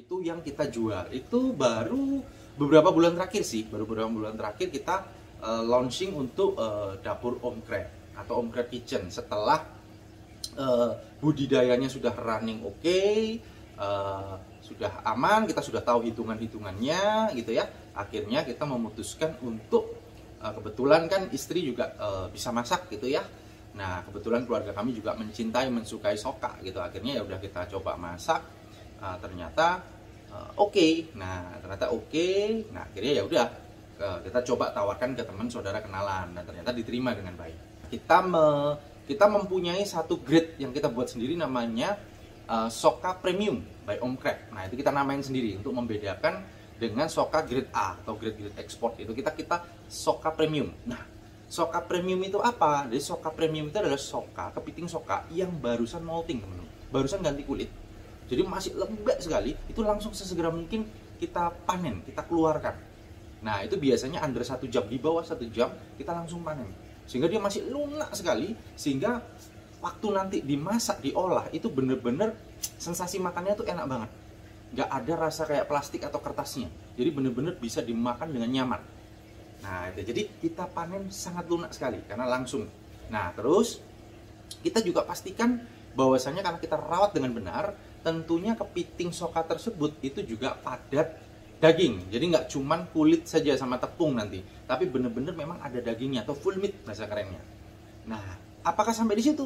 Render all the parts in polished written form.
itu yang kita jual. Itu baru beberapa bulan terakhir sih, baru beberapa bulan terakhir kita launching untuk dapur Om Crab atau Om Crab Kitchen. Setelah budidayanya sudah running oke, sudah aman, kita sudah tahu hitungan-hitungannya gitu ya. Akhirnya kita memutuskan untuk kebetulan kan istri juga bisa masak gitu ya. Nah, kebetulan keluarga kami juga mencintai, mensukai soka gitu. Akhirnya ya udah kita coba masak. Ternyata oke. Nah, ternyata oke. Nah, akhirnya ya udah kita coba tawarkan ke teman saudara kenalan dan ternyata diterima dengan baik. Kita mempunyai satu grade yang kita buat sendiri namanya Soka Premium by Om Crab. Nah, itu kita namain sendiri untuk membedakan dengan Soka grade A atau grade ekspor. Itu kita Soka Premium. Nah, Soka Premium itu apa? Jadi Soka Premium itu adalah soka, kepiting soka yang barusan molting, teman-teman. Barusan ganti kulit. Jadi masih lembek sekali, itu langsung sesegera mungkin kita panen, kita keluarkan. Nah, itu biasanya under 1 jam, di bawah 1 jam kita langsung panen. Sehingga dia masih lunak sekali, sehingga waktu nanti dimasak, diolah, itu bener-bener sensasi makannya tuh enak banget. Nggak ada rasa kayak plastik atau kertasnya. Jadi bener-bener bisa dimakan dengan nyaman. Nah, itu jadi kita panen sangat lunak sekali karena langsung. Nah, terus kita juga pastikan bahwasanya karena kita rawat dengan benar, tentunya kepiting soka tersebut itu juga padat daging. Jadi nggak cuman kulit saja sama tepung nanti, tapi bener-bener memang ada dagingnya atau full meat bahasa kerennya. Nah, apakah sampai di situ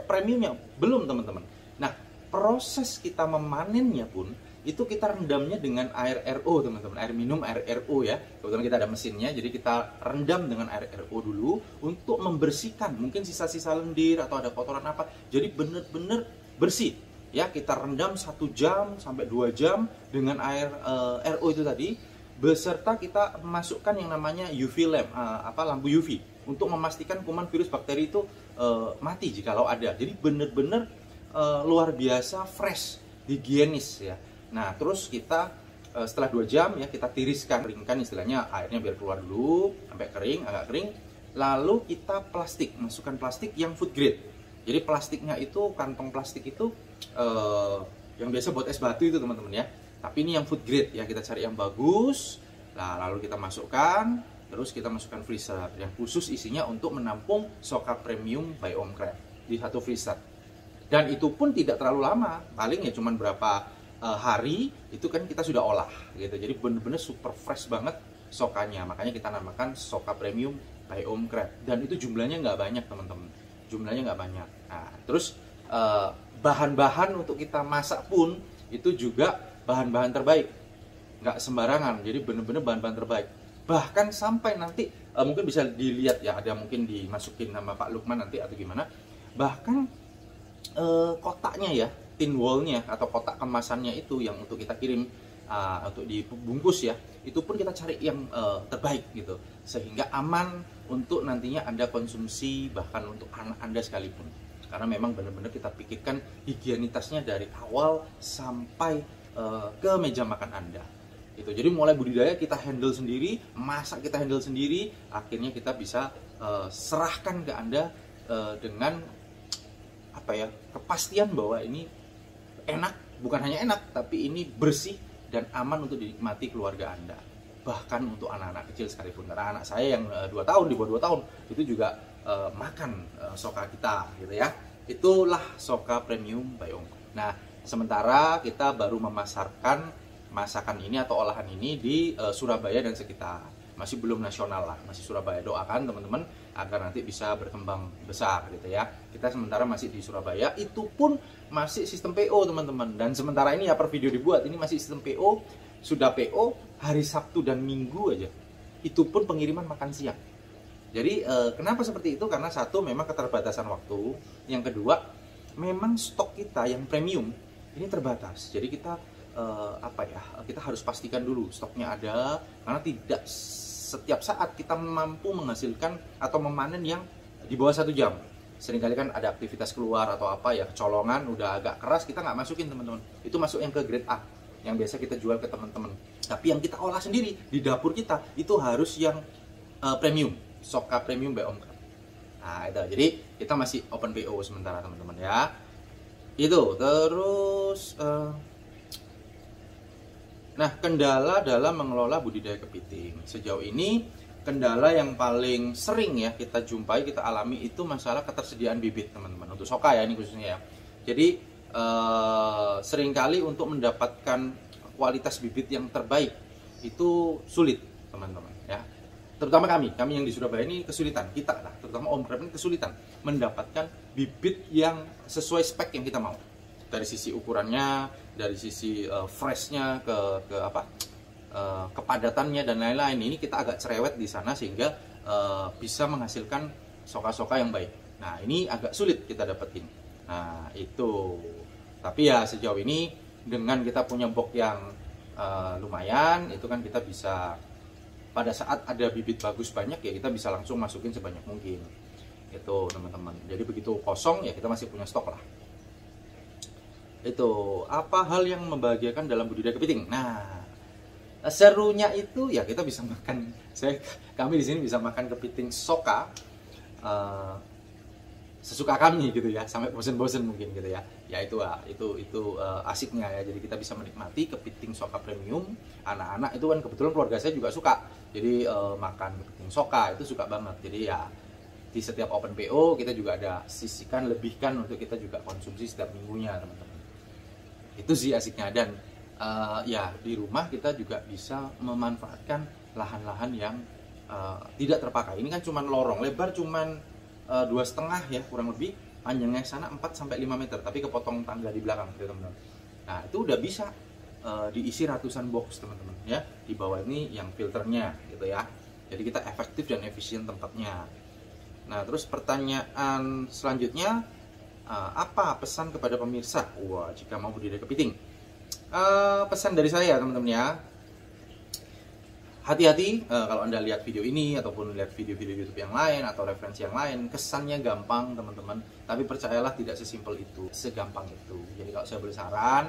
premiumnya? Belum, teman-teman. Nah, proses kita memanennya pun itu kita rendamnya dengan air RO, teman-teman, air minum, air RO ya. Kebetulan kita ada mesinnya, jadi kita rendam dengan air RO dulu untuk membersihkan mungkin sisa-sisa lendir atau ada kotoran apa. Jadi benar-benar bersih ya. Kita rendam 1 jam sampai 2 jam dengan air RO itu tadi, beserta kita masukkan yang namanya UV lamp, lampu UV untuk memastikan kuman, virus, bakteri itu mati jikalau ada. Jadi benar-benar luar biasa fresh, higienis ya. Nah, terus kita setelah 2 jam ya kita tiriskan, keringkan istilahnya, airnya biar keluar dulu sampai kering, agak kering. Lalu kita masukkan plastik yang food grade. Jadi plastiknya itu, kantong plastik itu yang biasa buat es batu itu, teman-teman ya. Tapi ini yang food grade ya, kita cari yang bagus. Nah, lalu kita masukkan, terus kita masukkan freezer yang khusus isinya untuk menampung Soka Premium by Om Crab di satu freezer. Dan itu pun tidak terlalu lama, paling ya cuman berapa hari itu kan kita sudah olah gitu. Jadi bener-bener super fresh banget sokanya. Makanya kita namakan Soka Premium by Om Crab. Dan itu jumlahnya nggak banyak, teman-teman. Jumlahnya nggak banyak. Nah, terus bahan-bahan untuk kita masak pun itu juga bahan-bahan terbaik. Nggak sembarangan. Jadi bener-bener bahan-bahan terbaik. Bahkan sampai nanti mungkin bisa dilihat ya, ada mungkin dimasukin nama Pak Lukman nanti atau gimana. Bahkan kotaknya ya, tin wallnya atau kotak kemasannya itu yang untuk kita kirim untuk dibungkus ya, itu pun kita cari yang terbaik gitu, sehingga aman untuk nantinya Anda konsumsi, bahkan untuk anak Anda sekalipun, karena memang benar-benar kita pikirkan higienitasnya dari awal sampai ke meja makan Anda itu. Jadi mulai budidaya kita handle sendiri, masak kita handle sendiri, akhirnya kita bisa serahkan ke Anda dengan kepastian bahwa ini enak, bukan hanya enak, tapi ini bersih dan aman untuk dinikmati keluarga Anda. Bahkan untuk anak-anak kecil sekalipun. Karena anak saya yang 2 tahun, di bawah 2 tahun, itu juga makan soka kita gitu ya. Itulah Soka Premium by Om. Nah, sementara kita baru memasarkan masakan ini atau olahan ini di Surabaya dan sekitar. Masih belum nasional lah, masih Surabaya. Doakan teman-teman agar nanti bisa berkembang besar gitu ya. Kita sementara masih di Surabaya, itu pun masih sistem PO, teman-teman. Dan sementara ini ya, per video dibuat ini masih sistem PO, sudah PO hari Sabtu dan Minggu aja. Itu pun pengiriman makan siang. Jadi kenapa seperti itu? Karena satu, memang keterbatasan waktu. Yang kedua, memang stok kita yang premium ini terbatas. Jadi kita kita harus pastikan dulu stoknya ada, karena tidak setiap saat kita mampu menghasilkan atau memanen yang di bawah 1 jam. Seringkali kan ada aktivitas keluar atau apa ya, kecolongan, udah agak keras, kita nggak masukin, teman-teman. Itu masuk yang ke grade A, yang biasa kita jual ke teman-teman. Tapi yang kita olah sendiri di dapur kita itu harus yang premium, Soka Premium by Om Crab. Nah, itu. Jadi kita masih open PO sementara, teman-teman ya. Itu terus Nah, kendala dalam mengelola budidaya kepiting. Sejauh ini, kendala yang paling sering ya kita jumpai, kita alami itu masalah ketersediaan bibit, teman-teman. Untuk soka ya, ini khususnya ya. Jadi, seringkali untuk mendapatkan kualitas bibit yang terbaik itu sulit, teman-teman ya. Terutama kami yang di Surabaya ini kesulitan, kita lah, terutama Om Krep ini kesulitan mendapatkan bibit yang sesuai spek yang kita mau. Dari sisi ukurannya, dari sisi freshnya, kepadatannya dan lain-lain. Ini kita agak cerewet di sana sehingga bisa menghasilkan soka-soka yang baik. Nah, ini agak sulit kita dapetin. Nah, itu. Tapi ya sejauh ini dengan kita punya box yang lumayan, itu kan kita bisa pada saat ada bibit bagus banyak ya kita bisa langsung masukin sebanyak mungkin. Itu teman-teman. Jadi begitu kosong ya kita masih punya stok lah. Itu apa hal yang membahagiakan dalam budidaya kepiting? Nah, serunya itu ya kita bisa makan. Kami di sini bisa makan kepiting soka sesuka kami gitu ya, sampai bosen-bosen mungkin gitu ya. Ya itu asiknya ya. Jadi kita bisa menikmati kepiting soka premium. Anak-anak itu kan kebetulan keluarga saya juga suka. Jadi makan kepiting soka itu suka banget. Jadi ya di setiap open PO kita juga ada sisihkan lebihkan untuk kita juga konsumsi setiap minggunya, teman-teman. Itu sih asiknya. Dan ya di rumah kita juga bisa memanfaatkan lahan-lahan yang tidak terpakai. Ini kan cuman lorong, lebar cuman 2,5 ya kurang lebih, panjangnya sana 4-5 meter, tapi kepotong tangga di belakang, teman-teman. Nah itu udah bisa diisi ratusan box, teman-teman ya. Di bawah ini yang filternya gitu ya. Jadi kita efektif dan efisien tempatnya. Nah terus pertanyaan selanjutnya, apa pesan kepada pemirsa jika mau budidaya kepiting? Pesan dari saya teman-teman ya, hati-hati kalau Anda lihat video ini ataupun lihat video-video YouTube yang lain atau referensi yang lain, kesannya gampang teman-teman, tapi percayalah tidak sesimpel itu, segampang itu. Jadi kalau saya boleh saran,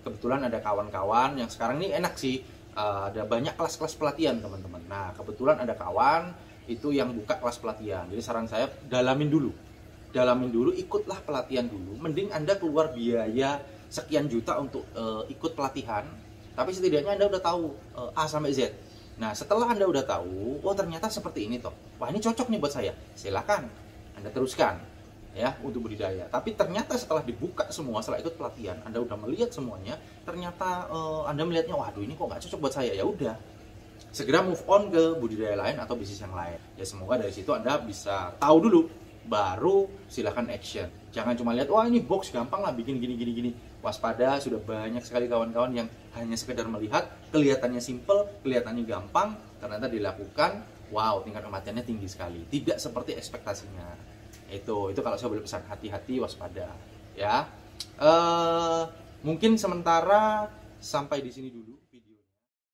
kebetulan ada kawan-kawan yang sekarang ini enak sih, ada banyak kelas-kelas pelatihan teman-teman. Nah kebetulan ada kawan itu yang buka kelas pelatihan, jadi saran saya dalamin dulu, ikutlah pelatihan dulu. Mending Anda keluar biaya sekian juta untuk ikut pelatihan, tapi setidaknya Anda udah tahu A sampai Z. Nah setelah Anda udah tahu, oh ternyata seperti ini toh, wah ini cocok nih buat saya, silakan Anda teruskan ya untuk budidaya. Tapi ternyata setelah dibuka semua, setelah ikut pelatihan, Anda udah melihat semuanya, ternyata Anda melihatnya, waduh ini kok nggak cocok buat saya, ya udah segera move on ke budidaya lain atau bisnis yang lain. Ya semoga dari situ Anda bisa tahu dulu, baru silahkan action. Jangan cuma lihat, wah ini box gampang lah bikin gini. Waspada, sudah banyak sekali kawan-kawan yang hanya sekedar melihat, kelihatannya simple, kelihatannya gampang, ternyata dilakukan, wow tingkat kematiannya tinggi sekali. Tidak seperti ekspektasinya. Itu kalau saya boleh pesan, hati-hati, waspada ya. Mungkin sementara sampai di sini dulu.